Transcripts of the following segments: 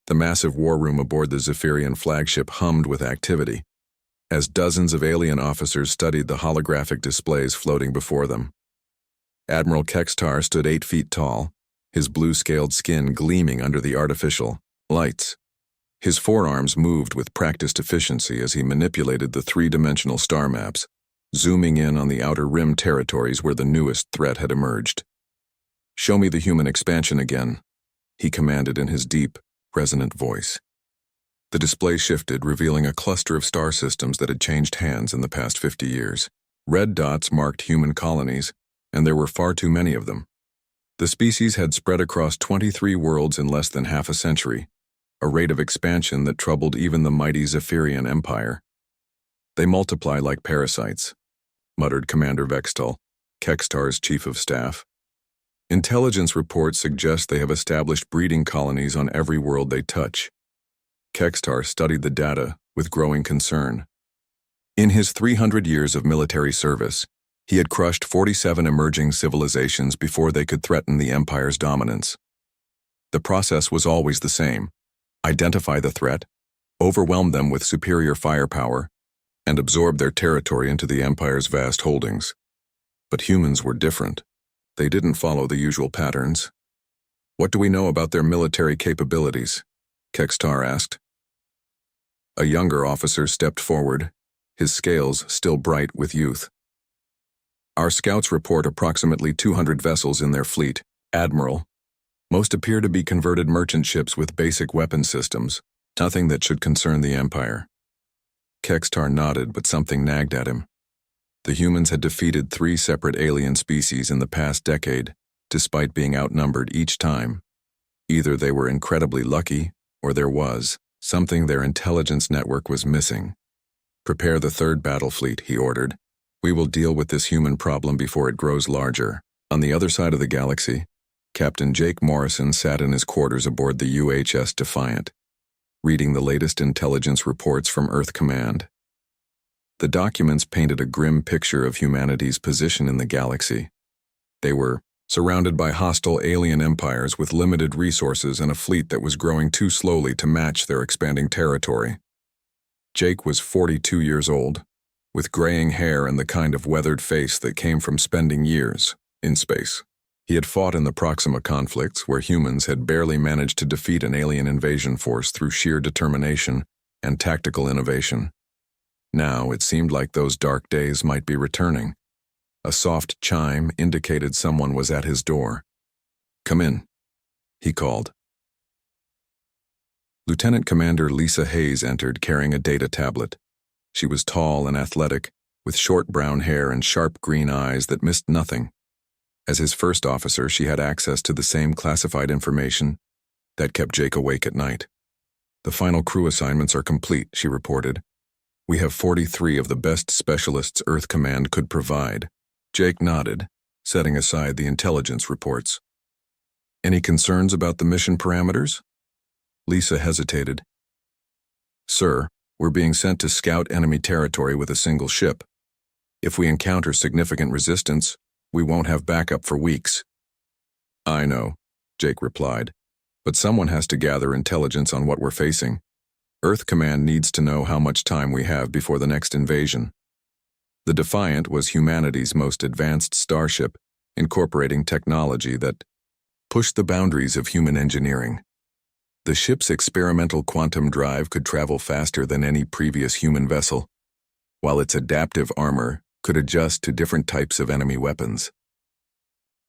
The massive war room aboard the Zephyrian flagship hummed with activity, as dozens of alien officers studied the holographic displays floating before them. Admiral Kextar stood 8 feet tall, his blue-scaled skin gleaming under the artificial lights. His forearms moved with practiced efficiency as he manipulated the 3-dimensional star maps, zooming in on the outer rim territories where the newest threat had emerged. "Show me the human expansion again," he commanded in his deep, resonant voice. The display shifted, revealing a cluster of star systems that had changed hands in the past 50 years. Red dots marked human colonies, and there were far too many of them. The species had spread across 23 worlds in less than half a century, a rate of expansion that troubled even the mighty Zephyrian Empire. "They multiply like parasites," muttered Commander Vextal, Kextar's chief of staff. "Intelligence reports suggest they have established breeding colonies on every world they touch." Kextar studied the data with growing concern. In his 300 years of military service, he had crushed 47 emerging civilizations before they could threaten the Empire's dominance. The process was always the same: identify the threat, overwhelm them with superior firepower, and absorb their territory into the Empire's vast holdings. But humans were different. They didn't follow the usual patterns. "What do we know about their military capabilities?" Kextar asked. A younger officer stepped forward, his scales still bright with youth. "Our scouts report approximately 200 vessels in their fleet, Admiral. Most appear to be converted merchant ships with basic weapon systems, nothing that should concern the Empire." Kextar nodded, but something nagged at him. The humans had defeated 3 separate alien species in the past decade, despite being outnumbered each time. Either they were incredibly lucky, or there was something their intelligence network was missing. "Prepare the 3rd battle fleet," he ordered. "We will deal with this human problem before it grows larger." On the other side of the galaxy, Captain Jake Morrison sat in his quarters aboard the UHS Defiant, reading the latest intelligence reports from Earth Command. The documents painted a grim picture of humanity's position in the galaxy. They were surrounded by hostile alien empires with limited resources and a fleet that was growing too slowly to match their expanding territory. Jake was 42 years old, with graying hair and the kind of weathered face that came from spending years in space. He had fought in the Proxima conflicts, where humans had barely managed to defeat an alien invasion force through sheer determination and tactical innovation. Now it seemed like those dark days might be returning. A soft chime indicated someone was at his door. "Come in," he called. Lieutenant Commander Lisa Hayes entered carrying a data tablet. She was tall and athletic, with short brown hair and sharp green eyes that missed nothing. As his first officer, she had access to the same classified information that kept Jake awake at night. "The final crew assignments are complete," she reported. "We have 43 of the best specialists Earth Command could provide." Jake nodded, setting aside the intelligence reports. "Any concerns about the mission parameters?" Lisa hesitated. "Sir, we're being sent to scout enemy territory with a single ship. If we encounter significant resistance, we won't have backup for weeks." "I know," Jake replied, "but someone has to gather intelligence on what we're facing. Earth Command needs to know how much time we have before the next invasion." The Defiant was humanity's most advanced starship, incorporating technology that pushed the boundaries of human engineering. The ship's experimental quantum drive could travel faster than any previous human vessel, while its adaptive armor could adjust to different types of enemy weapons.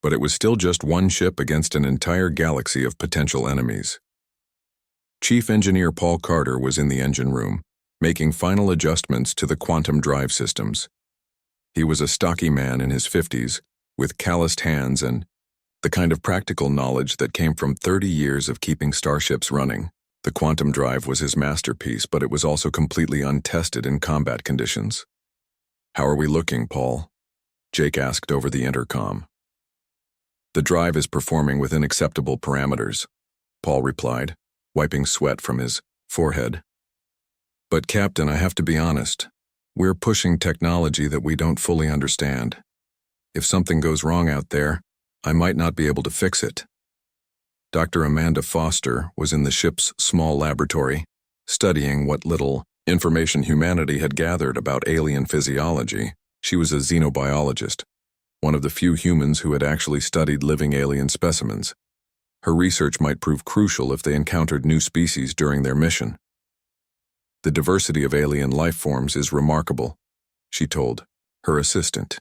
But it was still just one ship against an entire galaxy of potential enemies. Chief Engineer Paul Carter was in the engine room, making final adjustments to the quantum drive systems. He was a stocky man in his 50s, with calloused hands and the kind of practical knowledge that came from 30 years of keeping starships running. The quantum drive was his masterpiece, but it was also completely untested in combat conditions. "How are we looking, Paul?" Jake asked over the intercom. "The drive is performing within acceptable parameters," Paul replied, wiping sweat from his forehead. "But Captain, I have to be honest. We're pushing technology that we don't fully understand. If something goes wrong out there, I might not be able to fix it." Dr. Amanda Foster was in the ship's small laboratory, studying what little information humanity had gathered about alien physiology. She was a xenobiologist, one of the few humans who had actually studied living alien specimens. Her research might prove crucial if they encountered new species during their mission. "The diversity of alien life forms is remarkable," she told her assistant.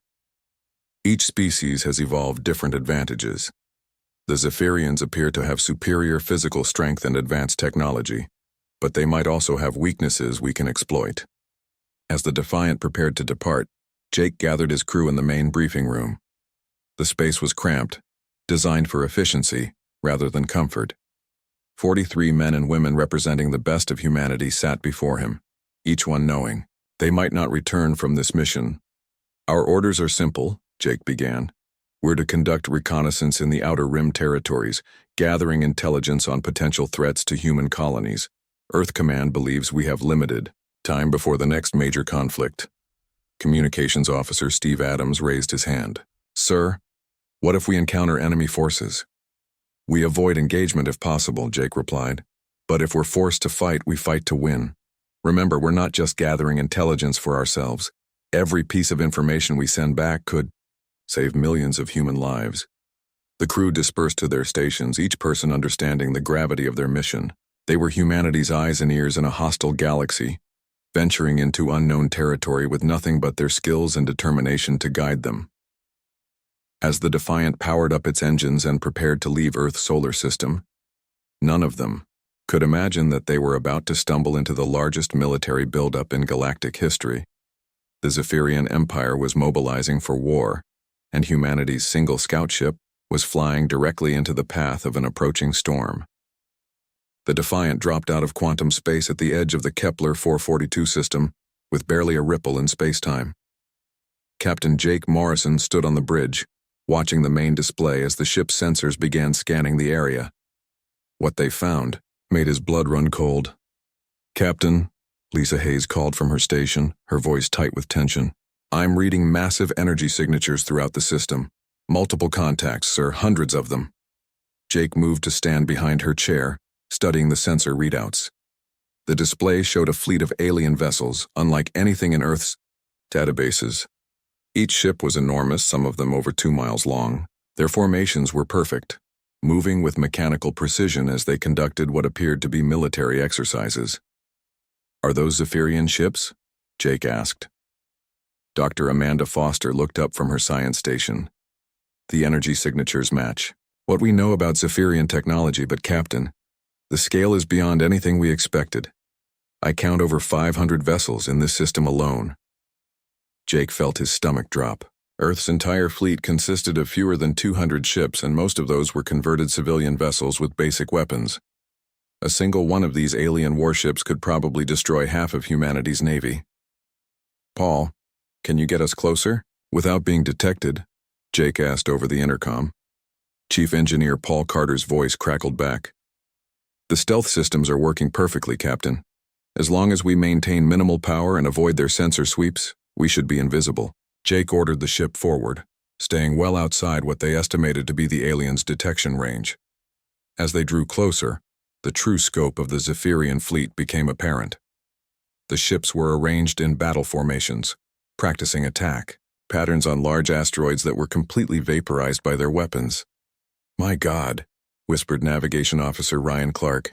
"Each species has evolved different advantages. The Zephyrians appear to have superior physical strength and advanced technology, but they might also have weaknesses we can exploit." As the Defiant prepared to depart, Jake gathered his crew in the main briefing room. The space was cramped, designed for efficiency rather than comfort. 43 men and women representing the best of humanity sat before him, each one knowing they might not return from this mission. "Our orders are simple," Jake began. "We're to conduct reconnaissance in the Outer Rim territories, gathering intelligence on potential threats to human colonies. Earth Command believes we have limited time before the next major conflict." Communications Officer Steve Adams raised his hand. "Sir, what if we encounter enemy forces?" "We avoid engagement if possible," Jake replied. "But if we're forced to fight, we fight to win. Remember, we're not just gathering intelligence for ourselves. Every piece of information we send back could save millions of human lives." The crew dispersed to their stations, each person understanding the gravity of their mission. They were humanity's eyes and ears in a hostile galaxy, venturing into unknown territory with nothing but their skills and determination to guide them. As the Defiant powered up its engines and prepared to leave Earth's solar system, none of them could imagine that they were about to stumble into the largest military buildup in galactic history. The Zephyrian Empire was mobilizing for war, and humanity's single scout ship was flying directly into the path of an approaching storm. The Defiant dropped out of quantum space at the edge of the Kepler 442 system, with barely a ripple in spacetime. Captain Jake Morrison stood on the bridge, watching the main display as the ship's sensors began scanning the area. What they found made his blood run cold. "Captain," Lisa Hayes called from her station, her voice tight with tension, "I'm reading massive energy signatures throughout the system. Multiple contacts, sir, hundreds of them." Jake moved to stand behind her chair, studying the sensor readouts. The display showed a fleet of alien vessels, unlike anything in Earth's databases. Each ship was enormous, some of them over 2 miles long. Their formations were perfect, moving with mechanical precision as they conducted what appeared to be military exercises. "Are those Zephyrian ships?" Jake asked. Dr. Amanda Foster looked up from her science station. "The energy signatures match what we know about Zephyrian technology, but Captain, the scale is beyond anything we expected. I count over 500 vessels in this system alone." Jake felt his stomach drop. Earth's entire fleet consisted of fewer than 200 ships, and most of those were converted civilian vessels with basic weapons. A single one of these alien warships could probably destroy half of humanity's navy. "Paul, can you get us closer?" Without being detected, Jake asked over the intercom. Chief Engineer Paul Carter's voice crackled back. "The stealth systems are working perfectly, Captain. As long as we maintain minimal power and avoid their sensor sweeps, we should be invisible." Jake ordered the ship forward, staying well outside what they estimated to be the aliens' detection range. As they drew closer, the true scope of the Zephyrian fleet became apparent. The ships were arranged in battle formations, practicing attack patterns on large asteroids that were completely vaporized by their weapons. "My God," whispered Navigation Officer Ryan Clark.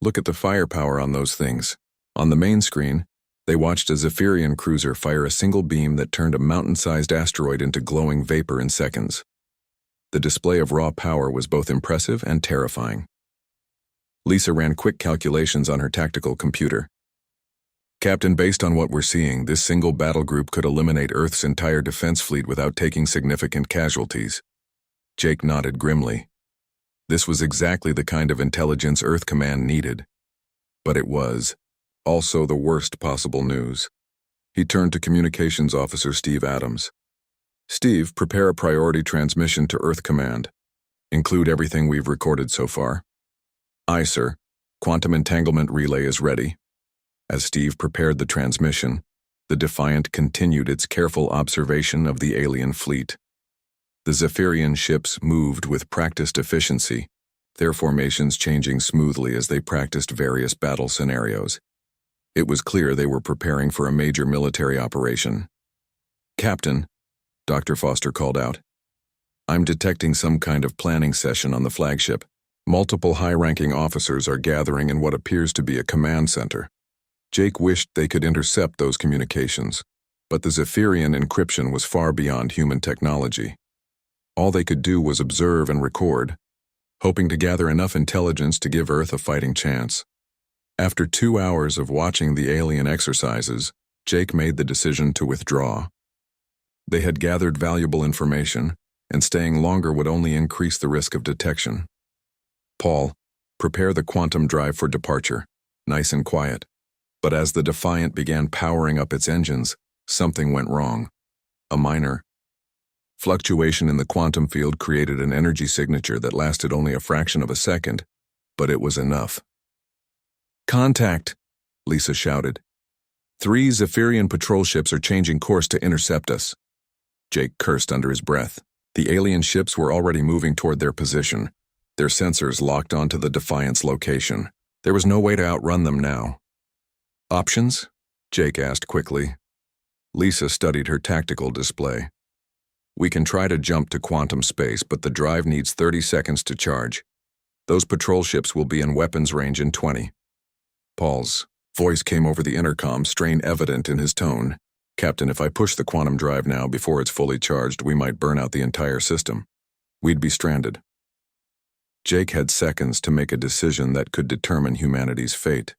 "Look at the firepower on those things." On the main screen, they watched a Zephyrian cruiser fire a single beam that turned a mountain-sized asteroid into glowing vapor in seconds. The display of raw power was both impressive and terrifying. Lisa ran quick calculations on her tactical computer. "Captain, based on what we're seeing, this single battle group could eliminate Earth's entire defense fleet without taking significant casualties." Jake nodded grimly. This was exactly the kind of intelligence Earth Command needed. But it was also the worst possible news. He turned to Communications Officer Steve Adams. "Steve, prepare a priority transmission to Earth Command. Include everything we've recorded so far." "Aye, sir. Quantum entanglement relay is ready." As Steve prepared the transmission, the Defiant continued its careful observation of the alien fleet. The Zephyrian ships moved with practiced efficiency, their formations changing smoothly as they practiced various battle scenarios. It was clear they were preparing for a major military operation. "Captain," Dr. Foster called out, "I'm detecting some kind of planning session on the flagship. Multiple high-ranking officers are gathering in what appears to be a command center." Jake wished they could intercept those communications, but the Zephyrian encryption was far beyond human technology. All they could do was observe and record, hoping to gather enough intelligence to give Earth a fighting chance. After 2 hours of watching the alien exercises, Jake made the decision to withdraw. They had gathered valuable information, and staying longer would only increase the risk of detection. "Paul, prepare the quantum drive for departure, nice and quiet." But as the Defiant began powering up its engines, something went wrong. A minor fluctuation in the quantum field created an energy signature that lasted only a fraction of a second, but it was enough. "Contact!" Lisa shouted. "3 Zephyrian patrol ships are changing course to intercept us." Jake cursed under his breath. The alien ships were already moving toward their position, their sensors locked onto the Defiant's location. There was no way to outrun them now. "Options?" Jake asked quickly. Lisa studied her tactical display. "We can try to jump to quantum space, but the drive needs 30 seconds to charge. Those patrol ships will be in weapons range in 20. Paul's voice came over the intercom, strain evident in his tone. "Captain, if I push the quantum drive now before it's fully charged, we might burn out the entire system. We'd be stranded." Jake had seconds to make a decision that could determine humanity's fate.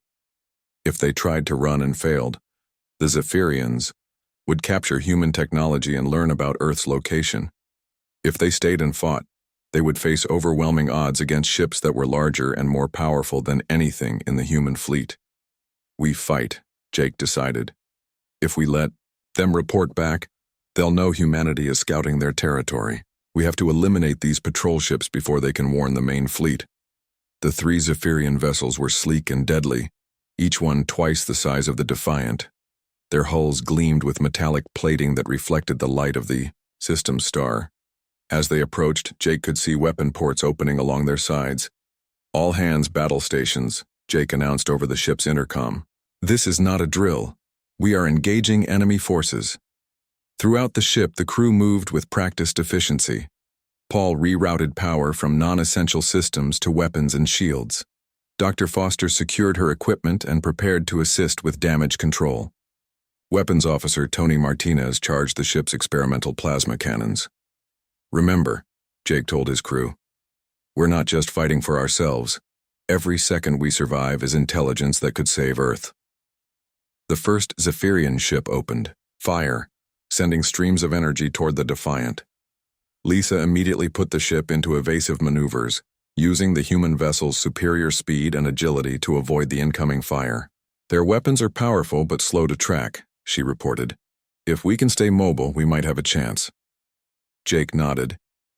If they tried to run and failed, the Zephyrians would capture human technology and learn about Earth's location. If they stayed and fought, they would face overwhelming odds against ships that were larger and more powerful than anything in the human fleet. "We fight," Jake decided. "If we let them report back, they'll know humanity is scouting their territory. We have to eliminate these patrol ships before they can warn the main fleet." The 3 Zephyrian vessels were sleek and deadly, each one twice the size of the Defiant. Their hulls gleamed with metallic plating that reflected the light of the system star. As they approached, Jake could see weapon ports opening along their sides. "All hands battle stations," Jake announced over the ship's intercom. "This is not a drill. We are engaging enemy forces." Throughout the ship, the crew moved with practiced efficiency. Paul rerouted power from non-essential systems to weapons and shields. Dr. Foster secured her equipment and prepared to assist with damage control. Weapons Officer Tony Martinez charged the ship's experimental plasma cannons. "Remember," Jake told his crew, "we're not just fighting for ourselves. Every second we survive is intelligence that could save Earth." The first Zephyrian ship opened fire, sending streams of energy toward the Defiant. Lisa immediately put the ship into evasive maneuvers, using the human vessel's superior speed and agility to avoid the incoming fire. "Their weapons are powerful but slow to track," she reported. "If we can stay mobile, we might have a chance." Jake nodded,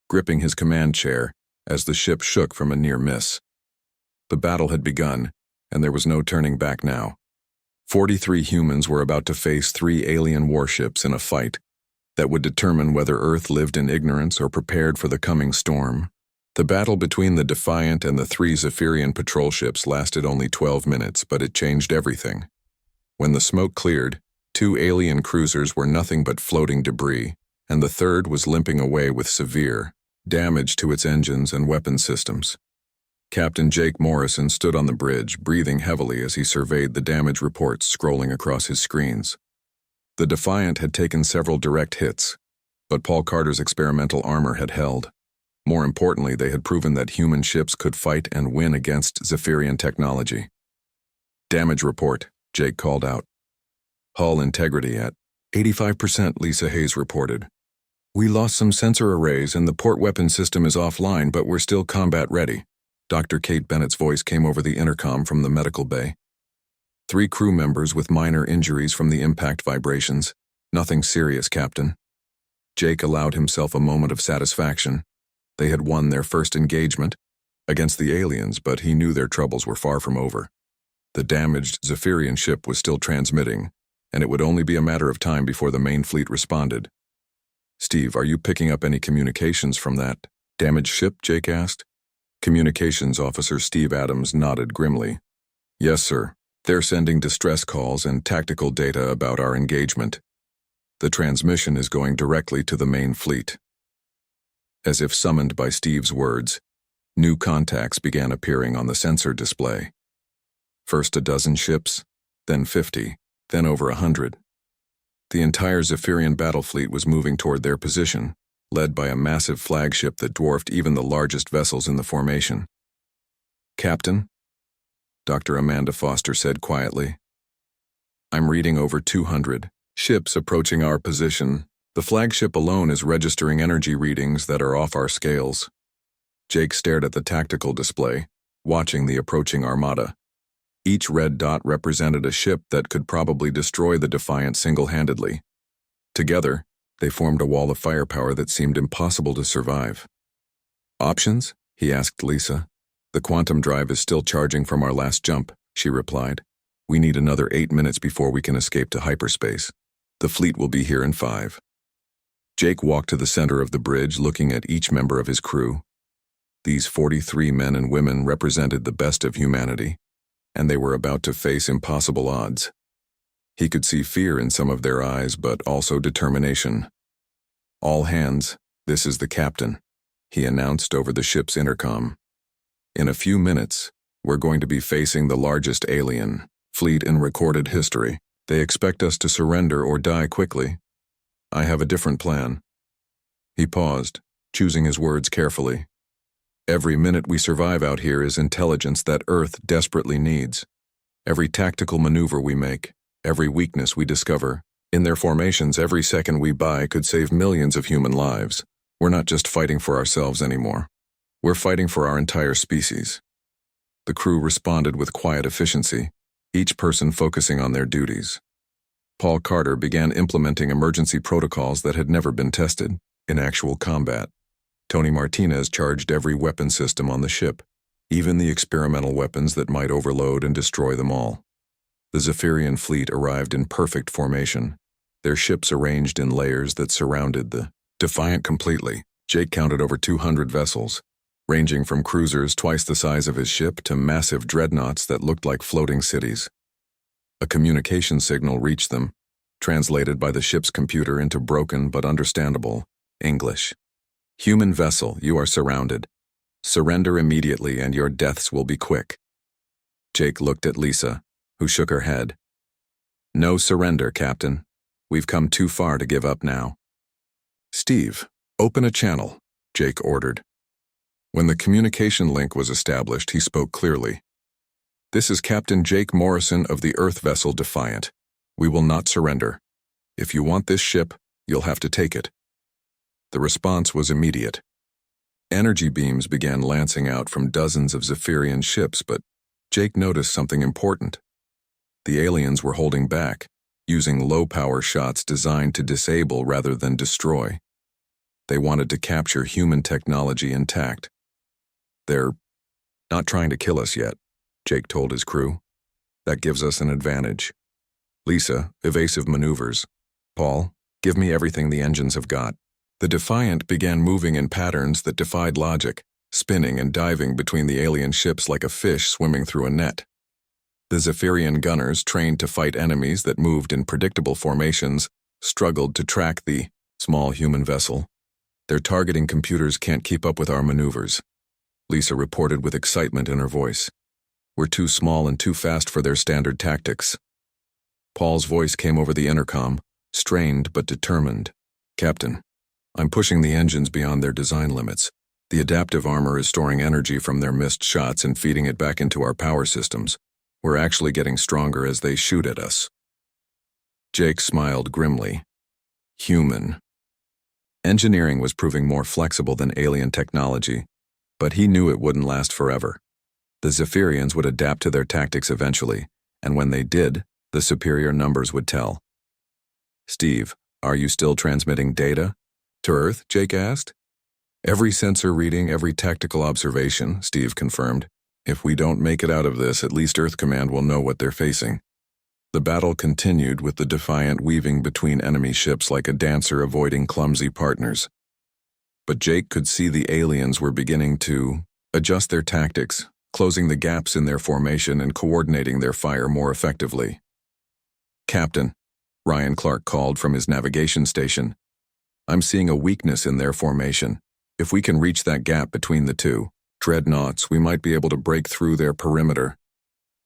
gripping his command chair as the ship shook from a near miss. The battle had begun, and there was no turning back now. 43 humans were about to face 3 alien warships in a fight that would determine whether Earth lived in ignorance or prepared for the coming storm. The battle between the Defiant and the 3 Zephyrian patrol ships lasted only 12 minutes, but it changed everything. When the smoke cleared, 2 alien cruisers were nothing but floating debris, and the third was limping away with severe damage to its engines and weapon systems. Captain Jake Morrison stood on the bridge, breathing heavily as he surveyed the damage reports scrolling across his screens. The Defiant had taken several direct hits, but Paul Carter's experimental armor had held. More importantly, they had proven that human ships could fight and win against Zephyrian technology. "Damage report," Jake called out. "Hull integrity at 85%, Lisa Hayes reported. "We lost some sensor arrays and the port weapon system is offline, but we're still combat ready." Dr. Kate Bennett's voice came over the intercom from the medical bay. 3 crew members with minor injuries from the impact vibrations. "Nothing serious, Captain." Jake allowed himself a moment of satisfaction. They had won their first engagement against the aliens, but he knew their troubles were far from over. The damaged Zephyrian ship was still transmitting, and it would only be a matter of time before the main fleet responded. "Steve, are you picking up any communications from that damaged ship?" Jake asked. Communications Officer Steve Adams nodded grimly. Yes, sir. They're sending distress calls and tactical data about our engagement. The transmission is going directly to the main fleet. As if summoned by Steve's words, new contacts began appearing on the sensor display. First a dozen ships, then 50, then over 100. The entire Zephyrian battle fleet was moving toward their position, led by a massive flagship that dwarfed even the largest vessels in the formation. Captain? Dr. Amanda Foster said quietly. I'm reading over 200 ships approaching our position. The flagship alone is registering energy readings that are off our scales. Jake stared at the tactical display, watching the approaching armada. Each red dot represented a ship that could probably destroy the Defiant single-handedly. Together, they formed a wall of firepower that seemed impossible to survive. Options? He asked Lisa. The quantum drive is still charging from our last jump, she replied. We need another 8 minutes before we can escape to hyperspace. The fleet will be here in 5. Jake walked to the center of the bridge, looking at each member of his crew. These 43 men and women represented the best of humanity, and they were about to face impossible odds. He could see fear in some of their eyes, but also determination. All hands, this is the captain, he announced over the ship's intercom. In a few minutes, we're going to be facing the largest alien fleet in recorded history. They expect us to surrender or die quickly. I have a different plan. He paused, choosing his words carefully. Every minute we survive out here is intelligence that Earth desperately needs. Every tactical maneuver we make, every weakness we discover, in their formations every second we buy could save millions of human lives. We're not just fighting for ourselves anymore. We're fighting for our entire species. The crew responded with quiet efficiency, each person focusing on their duties. Paul Carter began implementing emergency protocols that had never been tested in actual combat. Tony Martinez charged every weapon system on the ship, even the experimental weapons that might overload and destroy them all. The Zephyrian fleet arrived in perfect formation, their ships arranged in layers that surrounded the Defiant completely. Jake counted over 200 vessels, ranging from cruisers twice the size of his ship to massive dreadnoughts that looked like floating cities. A communication signal reached them, translated by the ship's computer into broken but understandable English. Human vessel, you are surrounded. Surrender immediately and your deaths will be quick. Jake looked at Lisa, who shook her head. No surrender, Captain. We've come too far to give up now. Steve, open a channel, Jake ordered. When the communication link was established, he spoke clearly. This is Captain Jake Morrison of the Earth vessel Defiant. We will not surrender. If you want this ship, you'll have to take it. The response was immediate. Energy beams began lancing out from dozens of Zephyrian ships, but Jake noticed something important. The aliens were holding back, using low-power shots designed to disable rather than destroy. They wanted to capture human technology intact. They're not trying to kill us yet, Jake told his crew. That gives us an advantage. Lisa, evasive maneuvers. Paul, give me everything the engines have got. The Defiant began moving in patterns that defied logic, spinning and diving between the alien ships like a fish swimming through a net. The Zephyrian gunners, trained to fight enemies that moved in predictable formations, struggled to track the small human vessel. Their targeting computers can't keep up with our maneuvers, Lisa reported with excitement in her voice. We're too small and too fast for their standard tactics. Paul's voice came over the intercom, strained but determined. Captain, I'm pushing the engines beyond their design limits. The adaptive armor is storing energy from their missed shots and feeding it back into our power systems. We're actually getting stronger as they shoot at us. Jake smiled grimly. Human. Engineering was proving more flexible than alien technology, but he knew it wouldn't last forever. The Zephyrians would adapt to their tactics eventually, and when they did, the superior numbers would tell. Steve, are you still transmitting data? To Earth, Jake asked. Every sensor reading, every tactical observation, Steve confirmed. If we don't make it out of this, at least Earth Command will know what they're facing. The battle continued with the Defiant weaving between enemy ships like a dancer avoiding clumsy partners. But Jake could see the aliens were beginning to adjust their tactics, closing the gaps in their formation and coordinating their fire more effectively. "Captain," Ryan Clark called from his navigation station, "I'm seeing a weakness in their formation. If we can reach that gap between the two dreadnoughts, we might be able to break through their perimeter."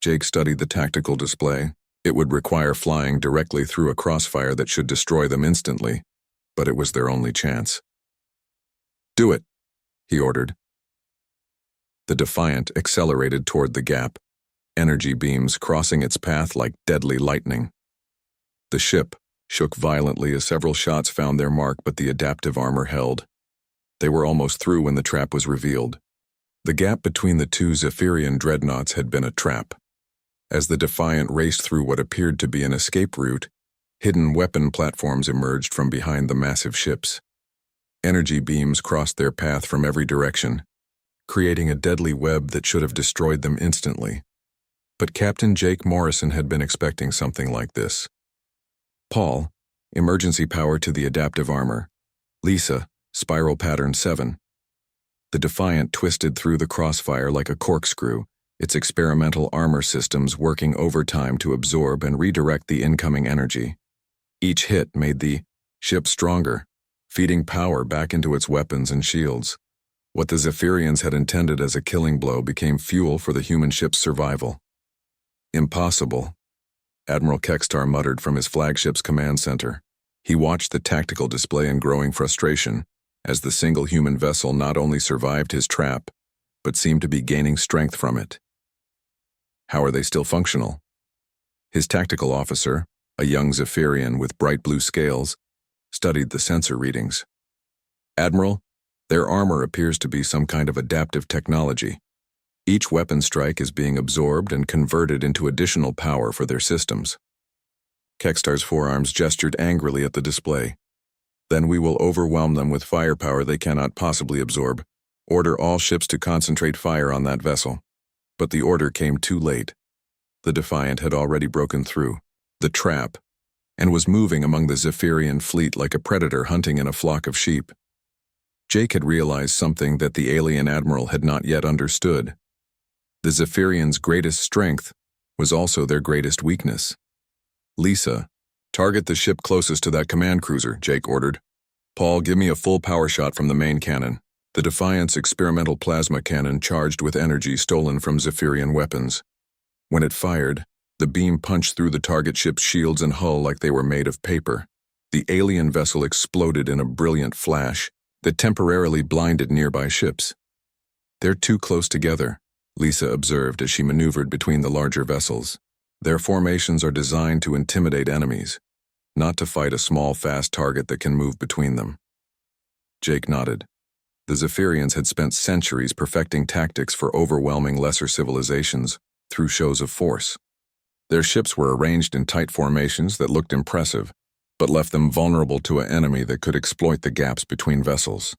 Jake studied the tactical display. It would require flying directly through a crossfire that should destroy them instantly, but it was their only chance. "Do it," he ordered. The Defiant accelerated toward the gap, energy beams crossing its path like deadly lightning. The ship shook violently as several shots found their mark, but the adaptive armor held. They were almost through when the trap was revealed. The gap between the two Zephyrian dreadnoughts had been a trap. As the Defiant raced through what appeared to be an escape route, hidden weapon platforms emerged from behind the massive ships. Energy beams crossed their path from every direction, creating a deadly web that should have destroyed them instantly. But Captain Jake Morrison had been expecting something like this. Paul, emergency power to the adaptive armor. Lisa, spiral pattern 7. The Defiant twisted through the crossfire like a corkscrew, its experimental armor systems working overtime to absorb and redirect the incoming energy. Each hit made the ship stronger, feeding power back into its weapons and shields. What the Zephyrians had intended as a killing blow became fuel for the human ship's survival. "Impossible," Admiral Kextar muttered from his flagship's command center. He watched the tactical display in growing frustration as the single human vessel not only survived his trap, but seemed to be gaining strength from it. How are they still functional? His tactical officer, a young Zephyrian with bright blue scales, studied the sensor readings. "Admiral, their armor appears to be some kind of adaptive technology. Each weapon strike is being absorbed and converted into additional power for their systems." Kextar's forearms gestured angrily at the display. "Then we will overwhelm them with firepower they cannot possibly absorb. Order all ships to concentrate fire on that vessel." But the order came too late. The Defiant had already broken through the trap and was moving among the Zephyrian fleet like a predator hunting in a flock of sheep. Jake had realized something that the alien admiral had not yet understood. The Zephyrians' greatest strength was also their greatest weakness. "Lisa, target the ship closest to that command cruiser," Jake ordered. "Paul, give me a full power shot from the main cannon." The Defiant's experimental plasma cannon charged with energy stolen from Zephyrian weapons. When it fired, the beam punched through the target ship's shields and hull like they were made of paper. The alien vessel exploded in a brilliant flash that temporarily blinded nearby ships. "They're too close together," Lisa observed as she maneuvered between the larger vessels. "Their formations are designed to intimidate enemies, not to fight a small, fast target that can move between them." Jake nodded. The Zephyrians had spent centuries perfecting tactics for overwhelming lesser civilizations through shows of force. Their ships were arranged in tight formations that looked impressive, but left them vulnerable to an enemy that could exploit the gaps between vessels.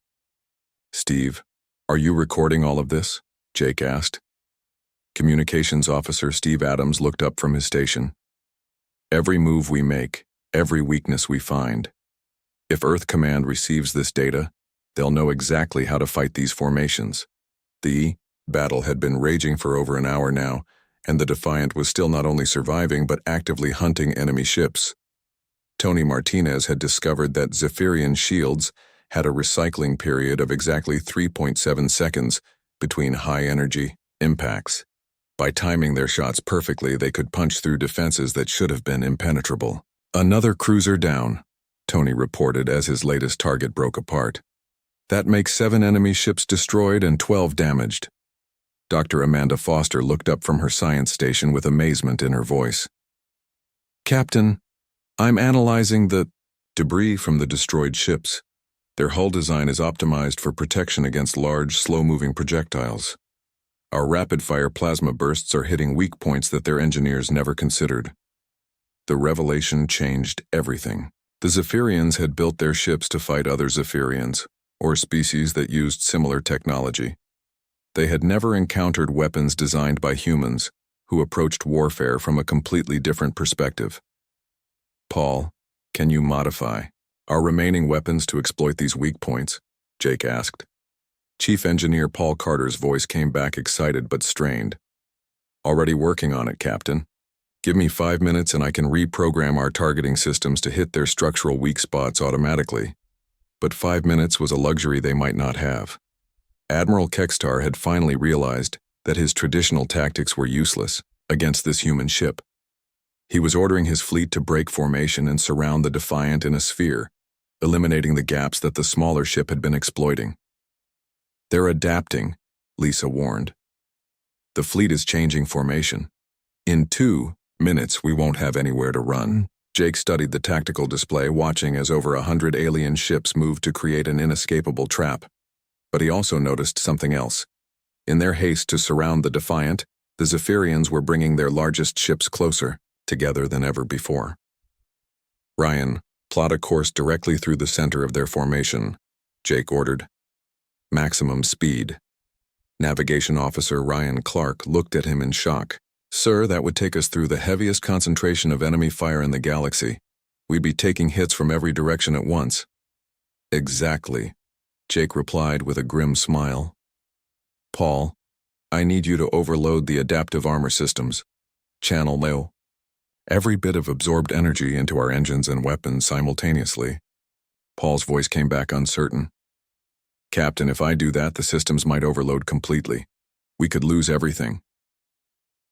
"Steve, are you recording all of this?" Jake asked. Communications Officer Steve Adams looked up from his station. "Every move we make, every weakness we find. If Earth Command receives this data, they'll know exactly how to fight these formations." The battle had been raging for over an hour now, and the Defiant was still not only surviving but actively hunting enemy ships. Tony Martinez had discovered that Zephyrian shields had a recycling period of exactly 3.7 seconds between high-energy impacts. By timing their shots perfectly, they could punch through defenses that should have been impenetrable. "Another cruiser down," Tony reported as his latest target broke apart. "That makes 7 enemy ships destroyed and 12 damaged." Dr. Amanda Foster looked up from her science station with amazement in her voice. "Captain, I'm analyzing the debris from the destroyed ships. Their hull design is optimized for protection against large, slow-moving projectiles. Our rapid-fire plasma bursts are hitting weak points that their engineers never considered." The revelation changed everything. The Zephyrians had built their ships to fight other Zephyrians, or species that used similar technology. They had never encountered weapons designed by humans who approached warfare from a completely different perspective. "Paul, can you modify our remaining weapons to exploit these weak points?" Jake asked. Chief Engineer Paul Carter's voice came back excited but strained. Already working on it, Captain. Give me 5 minutes and I can reprogram our targeting systems to hit their structural weak spots automatically. But 5 minutes was a luxury they might not have. Admiral Kextar had finally realized that his traditional tactics were useless against this human ship. He was ordering his fleet to break formation and surround the Defiant in a sphere, eliminating the gaps that the smaller ship had been exploiting. They're adapting, Lisa warned. The fleet is changing formation. In 2 minutes, we won't have anywhere to run. Jake studied the tactical display, watching as over 100 alien ships moved to create an inescapable trap. But he also noticed something else. In their haste to surround the Defiant, the Zephyrians were bringing their largest ships closer, together than ever before. Ryan, plot a course directly through the center of their formation, Jake ordered. Maximum speed. Navigation Officer Ryan Clark looked at him in shock. Sir, that would take us through the heaviest concentration of enemy fire in the galaxy. We'd be taking hits from every direction at once. Exactly, Jake replied with a grim smile. Paul, I need you to overload the adaptive armor systems. Channel low. Every bit of absorbed energy into our engines and weapons simultaneously. Paul's voice came back uncertain. Captain, if I do that, the systems might overload completely. We could lose everything.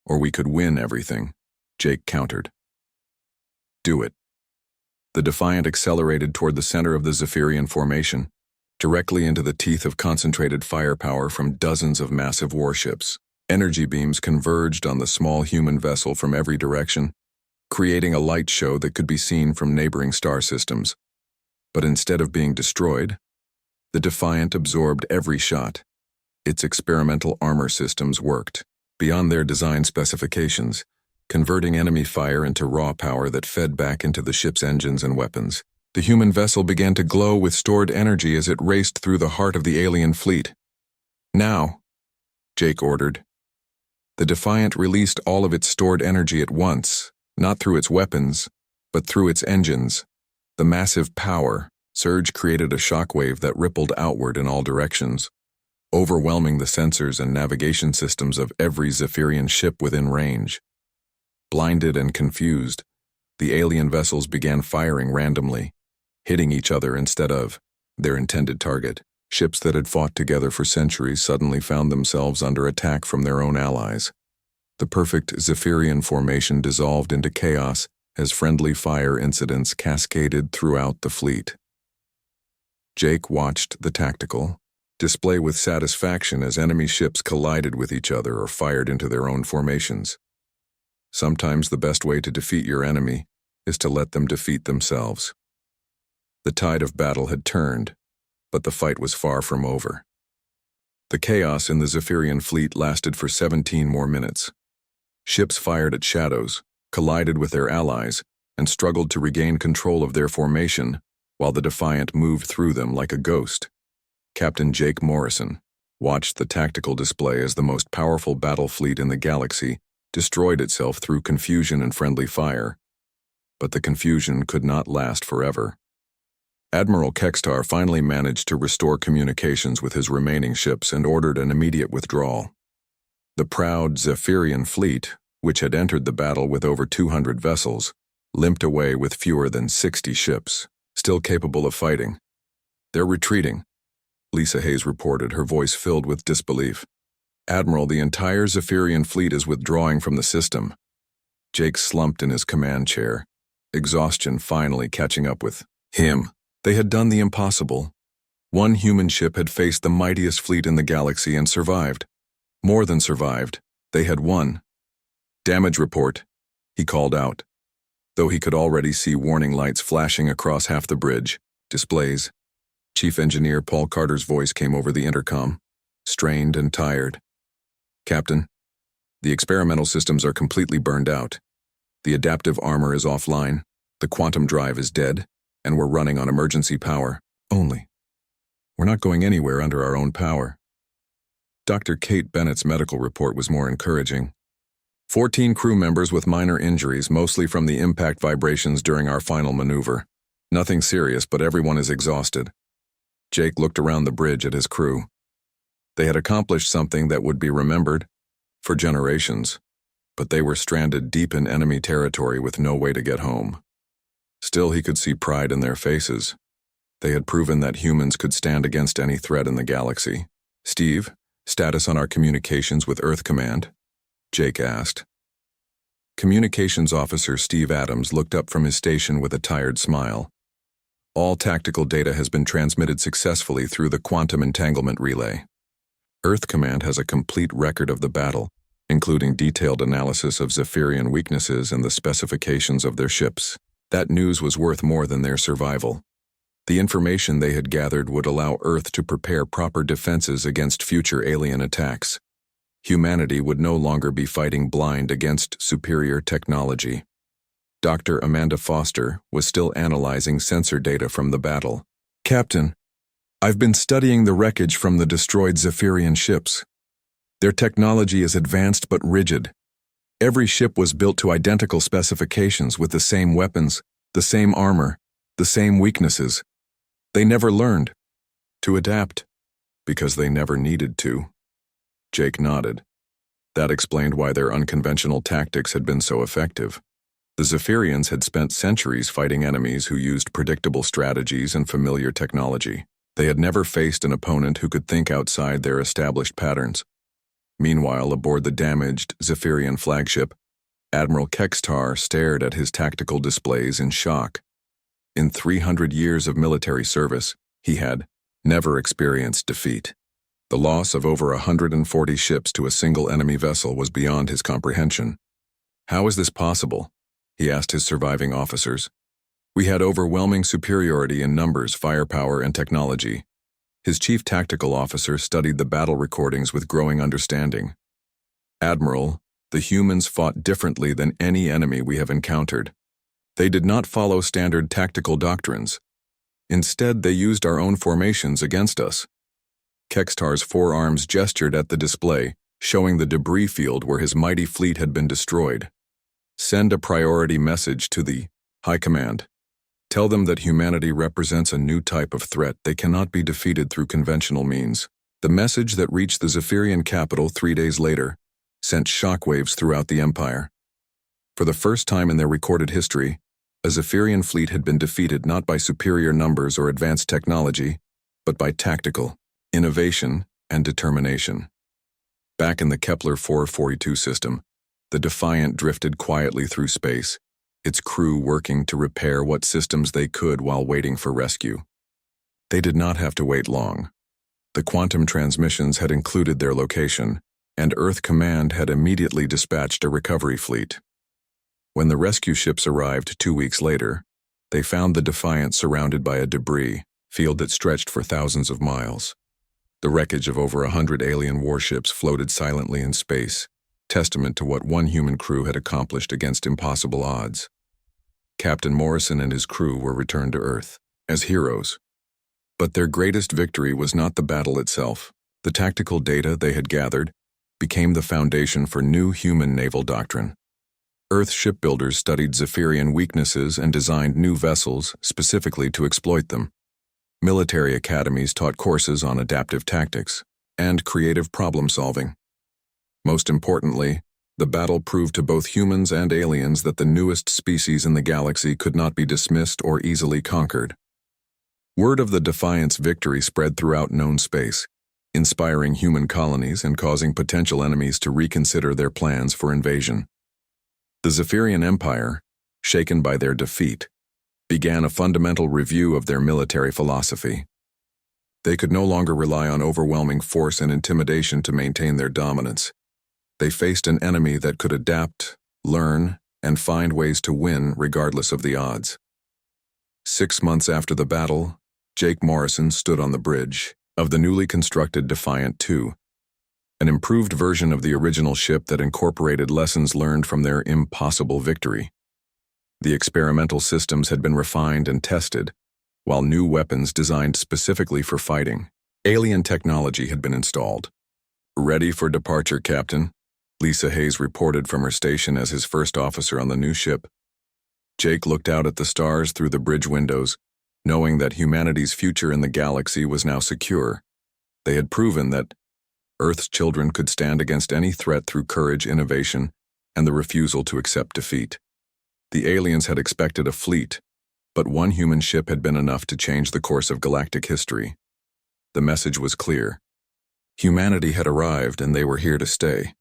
Or we could win everything, Jake countered. Do it. The Defiant accelerated toward the center of the Zephyrian formation, directly into the teeth of concentrated firepower from dozens of massive warships. Energy beams converged on the small human vessel from every direction, creating a light show that could be seen from neighboring star systems. But instead of being destroyed, the Defiant absorbed every shot. Its experimental armor systems worked, beyond their design specifications, converting enemy fire into raw power that fed back into the ship's engines and weapons. The human vessel began to glow with stored energy as it raced through the heart of the alien fleet. Now, Jake ordered. The Defiant released all of its stored energy at once, not through its weapons, but through its engines. The massive power surge created a shockwave that rippled outward in all directions, overwhelming the sensors and navigation systems of every Zephyrian ship within range. Blinded and confused, the alien vessels began firing randomly, hitting each other instead of their intended target. Ships that had fought together for centuries suddenly found themselves under attack from their own allies. The perfect Zephyrian formation dissolved into chaos as friendly fire incidents cascaded throughout the fleet. Jake watched the tactical display with satisfaction as enemy ships collided with each other or fired into their own formations. Sometimes the best way to defeat your enemy is to let them defeat themselves. The tide of battle had turned, but the fight was far from over. The chaos in the Zephyrian fleet lasted for 17 more minutes. Ships fired at shadows, collided with their allies, and struggled to regain control of their formation, while the Defiant moved through them like a ghost. Captain Jake Morrison watched the tactical display as the most powerful battle fleet in the galaxy destroyed itself through confusion and friendly fire. But the confusion could not last forever. Admiral Kextar finally managed to restore communications with his remaining ships and ordered an immediate withdrawal. The proud Zephyrian fleet, which had entered the battle with over 200 vessels, limped away with fewer than 60 ships, still capable of fighting. They're retreating, Lisa Hayes reported, her voice filled with disbelief. Admiral, the entire Zephyrian fleet is withdrawing from the system. Jake slumped in his command chair, exhaustion finally catching up with him. They had done the impossible. One human ship had faced the mightiest fleet in the galaxy and survived. More than survived, they had won. Damage report, he called out, though he could already see warning lights flashing across half the bridge. Displays. Chief Engineer Paul Carter's voice came over the intercom, strained and tired. Captain, the experimental systems are completely burned out. The adaptive armor is offline, the quantum drive is dead, and we're running on emergency power only. We're not going anywhere under our own power. Dr. Kate Bennett's medical report was more encouraging. 14 crew members with minor injuries, mostly from the impact vibrations during our final maneuver. Nothing serious, but everyone is exhausted. Jake looked around the bridge at his crew. They had accomplished something that would be remembered for generations, but they were stranded deep in enemy territory with no way to get home. Still, he could see pride in their faces. They had proven that humans could stand against any threat in the galaxy. "Steve, status on our communications with Earth Command?" Jake asked. Communications Officer Steve Adams looked up from his station with a tired smile. "All tactical data has been transmitted successfully through the quantum entanglement relay. Earth Command has a complete record of the battle, including detailed analysis of Zephyrian weaknesses and the specifications of their ships. That news was worth more than their survival. The information they had gathered would allow Earth to prepare proper defenses against future alien attacks. Humanity would no longer be fighting blind against superior technology." Dr. Amanda Foster was still analyzing sensor data from the battle. "Captain, I've been studying the wreckage from the destroyed Zephyrian ships. Their technology is advanced but rigid. Every ship was built to identical specifications with the same weapons, the same armor, the same weaknesses. They never learned to adapt because they never needed to." Jake nodded. That explained why their unconventional tactics had been so effective. The Zephyrians had spent centuries fighting enemies who used predictable strategies and familiar technology. They had never faced an opponent who could think outside their established patterns. Meanwhile, aboard the damaged Zephyrian flagship, Admiral Kextar stared at his tactical displays in shock. In 300 years of military service, he had never experienced defeat. The loss of over 140 ships to a single enemy vessel was beyond his comprehension. "How is this possible?" he asked his surviving officers. "We had overwhelming superiority in numbers, firepower, and technology." His chief tactical officer studied the battle recordings with growing understanding. "Admiral, the humans fought differently than any enemy we have encountered. They did not follow standard tactical doctrines. Instead, they used our own formations against us." Kextar's forearms gestured at the display, showing the debris field where his mighty fleet had been destroyed. "Send a priority message to the High Command. Tell them that humanity represents a new type of threat. They cannot be defeated through conventional means." The message that reached the Zephyrian capital 3 days later sent shockwaves throughout the Empire. For the first time in their recorded history, a Zephyrian fleet had been defeated not by superior numbers or advanced technology, but by tactical innovation and determination. Back in the Kepler 442 system, the Defiant drifted quietly through space, its crew working to repair what systems they could while waiting for rescue. They did not have to wait long. The quantum transmissions had included their location, and Earth Command had immediately dispatched a recovery fleet. When the rescue ships arrived 2 weeks later, they found the Defiant surrounded by a debris field that stretched for thousands of miles. The wreckage of over 100 alien warships floated silently in space, testament to what one human crew had accomplished against impossible odds. Captain Morrison and his crew were returned to Earth as heroes. But their greatest victory was not the battle itself. The tactical data they had gathered became the foundation for new human naval doctrine. Earth shipbuilders studied Zephyrian weaknesses and designed new vessels specifically to exploit them. Military academies taught courses on adaptive tactics and creative problem-solving. Most importantly, the battle proved to both humans and aliens that the newest species in the galaxy could not be dismissed or easily conquered. Word of the Defiant's victory spread throughout known space, inspiring human colonies and causing potential enemies to reconsider their plans for invasion. The Zephyrian Empire, shaken by their defeat, began a fundamental review of their military philosophy. They could no longer rely on overwhelming force and intimidation to maintain their dominance. They faced an enemy that could adapt, learn, and find ways to win regardless of the odds. 6 months after the battle, Jake Morrison stood on the bridge of the newly constructed Defiant II, an improved version of the original ship that incorporated lessons learned from their impossible victory. The experimental systems had been refined and tested, while new weapons designed specifically for fighting. Alien technology had been installed. "Ready for departure, Captain," Lisa Hayes reported from her station as his first officer on the new ship. Jake looked out at the stars through the bridge windows, knowing that humanity's future in the galaxy was now secure. They had proven that Earth's children could stand against any threat through courage, innovation, and the refusal to accept defeat. The aliens had expected a fleet, but one human ship had been enough to change the course of galactic history. The message was clear. Humanity had arrived and they were here to stay.